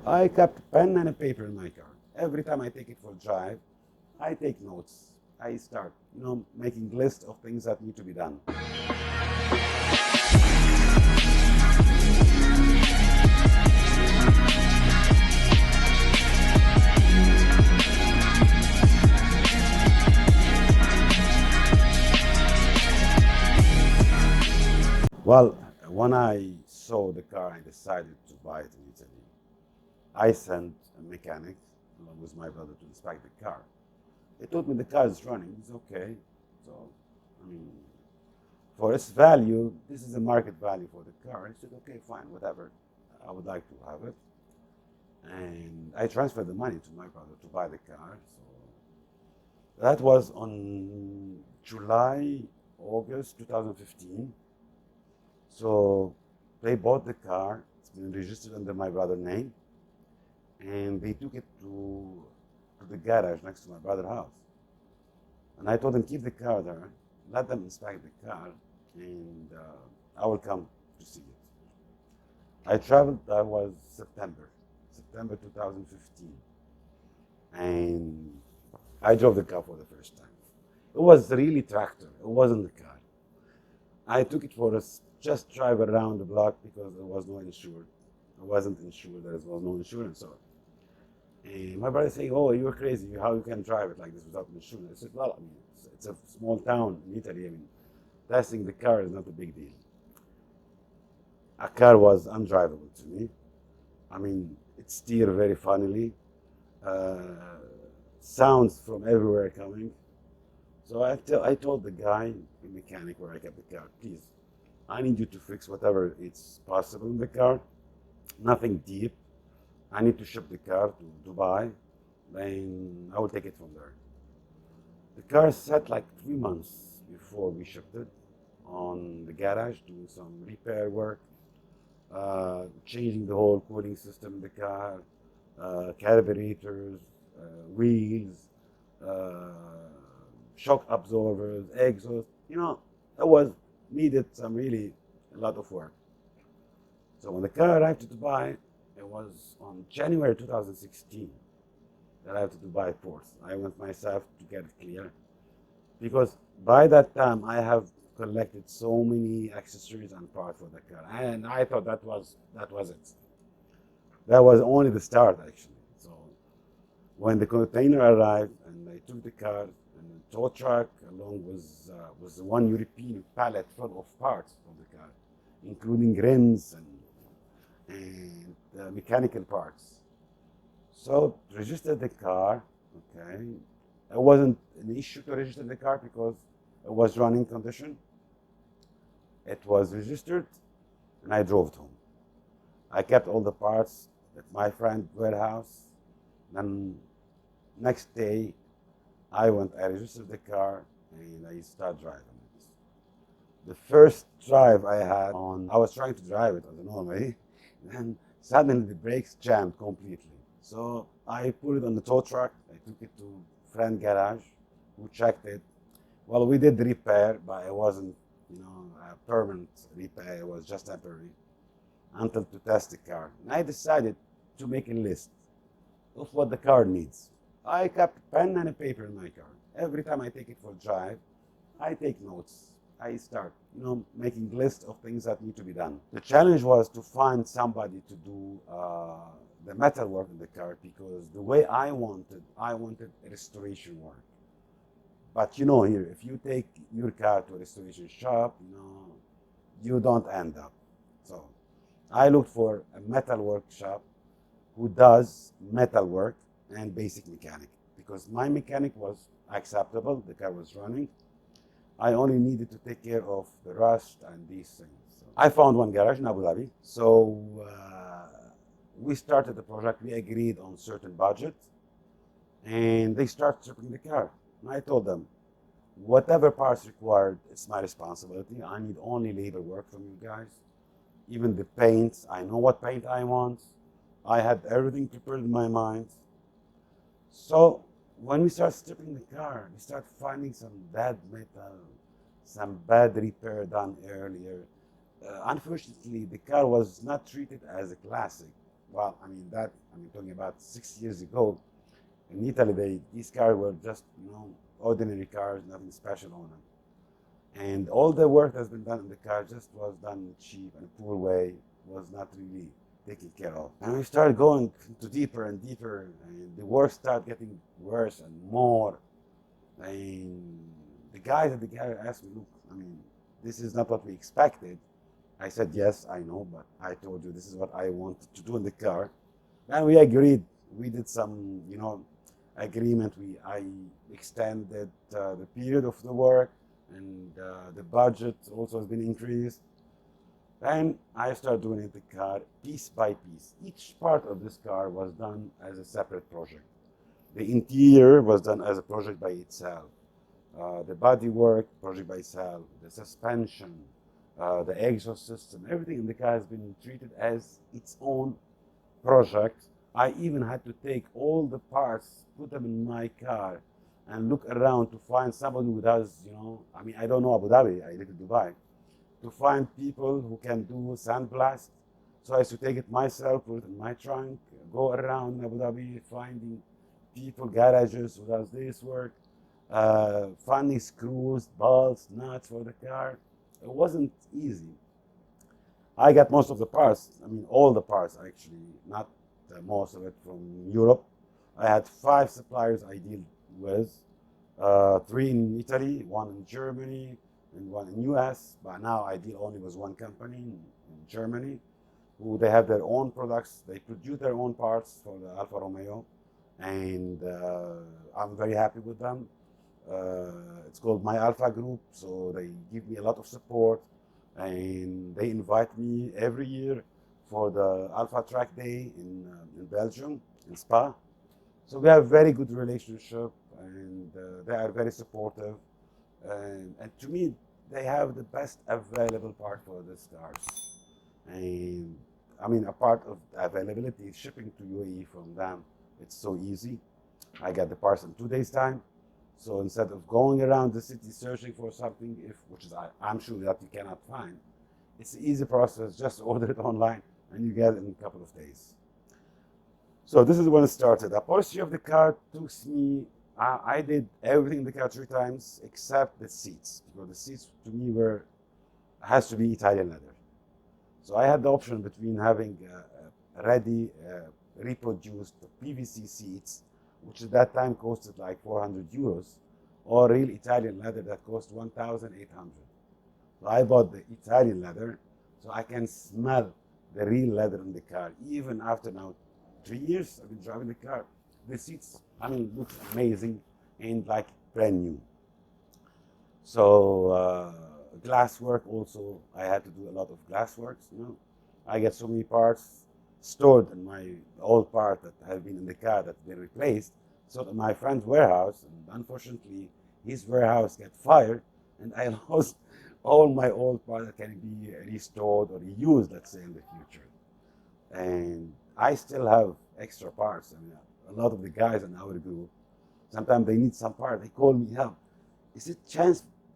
I kept a pen and a paper in my car. Every time I take it for a drive, I take notes. I start, making lists of things that need to be done. Well, when I saw the car, I decided to buy it in Italy. I sent a mechanic along with my brother to inspect the car. He told me the car is running, it's okay. So, I mean, for its value, this is the market value for the car. I said, okay, fine, whatever. I would like to have it. And I transferred the money to my brother to buy the car. So that was on July, August 2015. So they bought the car. It's been registered under my brother's name. And they took it to the garage next to my brother's house. And I told them, keep the car there, let them inspect the car, and I will come to see it. I traveled, that was September 2015. And I drove the car for the first time. It was really tractor, it wasn't the car. I took it for a just drive around the block because there was no insured. I wasn't insured, there was no insurance on it. And my brother saying, oh, you're crazy, how you can drive it like this without insurance? I said, well, I mean, it's a small town in Italy. I mean, testing the car is not a big deal. A car was undrivable to me. I mean, it steered very funnily. Sounds from everywhere coming. So I told the guy, the mechanic where I kept the car, please, I need you to fix whatever it's possible in the car. Nothing deep. I need to ship the car to Dubai, then I will take it from there. The car sat like 3 months before we shipped it on the garage, doing some repair work, changing the whole cooling system in the car, carburetors, wheels, shock absorbers, exhaust. It was needed some really a lot of work. So when the car arrived to Dubai, it was on January 2016 that I had to Dubai port. I went myself to get it clear because by that time I have collected so many accessories and parts for the car, and I thought that was it. That was only the start actually. So when the container arrived and I took the car and the tow truck along with one European pallet full of parts for the car, including rims and mechanical parts. So registered the car, okay. It wasn't an issue to register the car because it was running condition. It was registered and I drove it home. I kept all the parts at my friend's warehouse. Then next day, I registered the car and I started driving it. The first drive I had I was trying to drive it on the normal way, and suddenly the brakes jammed completely. So I put it on the tow truck. I took it to friend garage, who checked it. Well, we did the repair, but it wasn't, a permanent repair. It was just temporary until to test the car. And I decided to make a list of what the car needs. I kept a pen and a paper in my car. Every time I take it for a drive, I take notes. I start, making lists of things that need to be done. The challenge was to find somebody to do the metal work in the car because the way I wanted restoration work. But here, if you take your car to a restoration shop, you don't end up. So I looked for a metal workshop who does metal work and basic mechanic because my mechanic was acceptable, the car was running. I only needed to take care of the rust and these things. So I found one garage in Abu Dhabi. So we started the project. We agreed on certain budget, and they started stripping the car. And I told them, whatever parts required, it's my responsibility. I need only labor work from you guys. Even the paint, I know what paint I want. I had everything prepared in my mind. So when we start stripping the car, we start finding some bad metal, some bad repair done earlier. Unfortunately, the car was not treated as a classic. Well, I mean, that I mean, talking about 6 years ago, in Italy, these cars were just, ordinary cars, nothing special on them. And all the work that's been done in the car just was done cheap and poor way, was not really taken care of. And we started going into deeper and deeper, and the work started getting worse and more. And the guys at the garage asked me, look, I mean, this is not what we expected. I said, yes, I know, but I told you this is what I wanted to do in the car. And we agreed. We did some, agreement. I extended the period of the work, and the budget also has been increased. And I started doing it in the car piece by piece. Each part of this car was done as a separate project. The interior was done as a project by itself. The bodywork, project by itself. The suspension, the exhaust system, everything in the car has been treated as its own project. I even had to take all the parts, put them in my car, and look around to find somebody who does, I mean, I don't know Abu Dhabi, I live in Dubai, to find people who can do sandblast. So I used to take it myself, put it in my trunk, go around Abu Dhabi, finding people, garages who does this work, finding screws, bolts, nuts for the car. It wasn't easy. I got most of the parts, I mean, all the parts actually, not most of it from Europe. I had 5 suppliers I deal with, 3 in Italy, 1 in Germany, and 1 in US. But now I deal only with 1 company in Germany, who they have their own products. They produce their own parts for the Alfa Romeo, and I'm very happy with them. It's called My Alpha Group, so they give me a lot of support, and they invite me every year for the Alpha Track Day in Belgium, in Spa. So we have very good relationship, and they are very supportive. And to me, they have the best available part for these cars. And I mean, a part of availability, shipping to UAE from them, it's so easy. I get the parts in 2 days' time. So instead of going around the city searching for something, which is I'm sure that you cannot find, it's an easy process. Just order it online, and you get it in a couple of days. So this is when it started. The upholstery of the car took me, I did everything in the car 3 times except the seats, because the seats to me has to be Italian leather. So I had the option between having ready reproduced PVC seats, which at that time costed like 400 euros, or real Italian leather that cost 1,800. So I bought the Italian leather, so I can smell the real leather in the car. Even after now 3 years I've been driving the car, the seats, I mean, looks amazing and like brand new. So glass work also, I had to do a lot of glass works. I get so many parts stored in my old part that have been in the car that been replaced. So at my friend's warehouse, and unfortunately his warehouse got fired, and I lost all my old parts that can be restored or reused, let's say, in the future. And I still have extra parts. I mean, a lot of the guys in our group, sometimes they need some part. They call me, Ihab, is it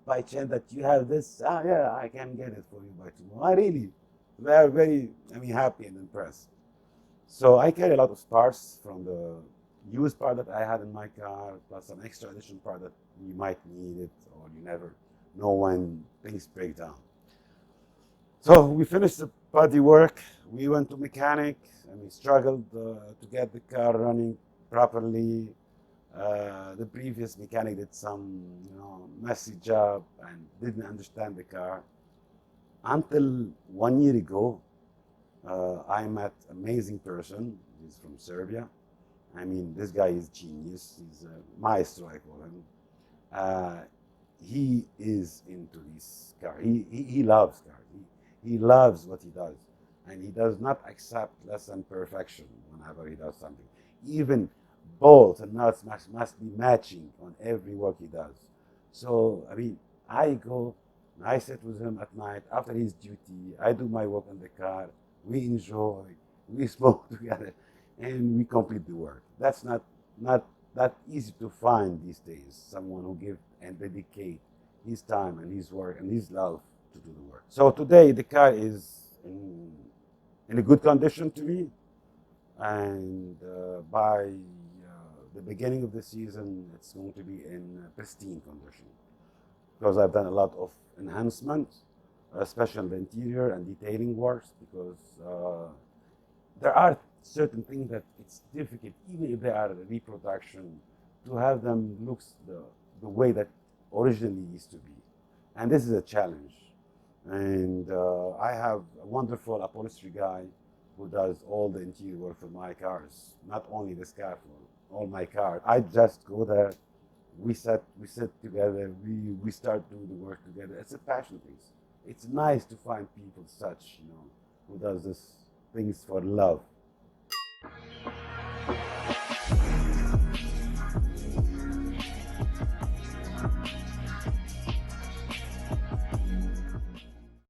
by chance that you have this? Yeah, I can get it for you by tomorrow. Really, they are very, happy and impressed. So I carry a lot of parts from the used part that I had in my car, plus some extra additional part that you might need it, or you never know when things break down. So we finished the body work. We went to mechanic, and we struggled to get the car running properly. The previous mechanic did some, messy job and didn't understand the car. Until 1 year ago, I met an amazing person. He's from Serbia. I mean, this guy is genius. He's a maestro, I call him. He is into this car. He loves cars. He loves what he does. And he does not accept less than perfection whenever he does something. Even bolts and nuts must be matching on every work he does. So, I go and I sit with him at night after his duty. I do my work in the car. We enjoy, we smoke together, and we complete the work. That's not that easy to find these days, someone who gives and dedicate his time and his work and his love to do the work. So today the car is in a good condition to me. and by the beginning of the season, it's going to be in pristine condition because I've done a lot of enhancement, especially the interior and detailing works, because there are certain things that it's difficult, even if they are reproduction, to have them looks the way that originally used to be. And this is a challenge. And I have a wonderful upholstery guy who does all the interior work for my cars, not only the scaffold, all my cars. I just go there, we sit together, we start doing the work together. It's a passion piece. It's nice to find people such, who does this things for love.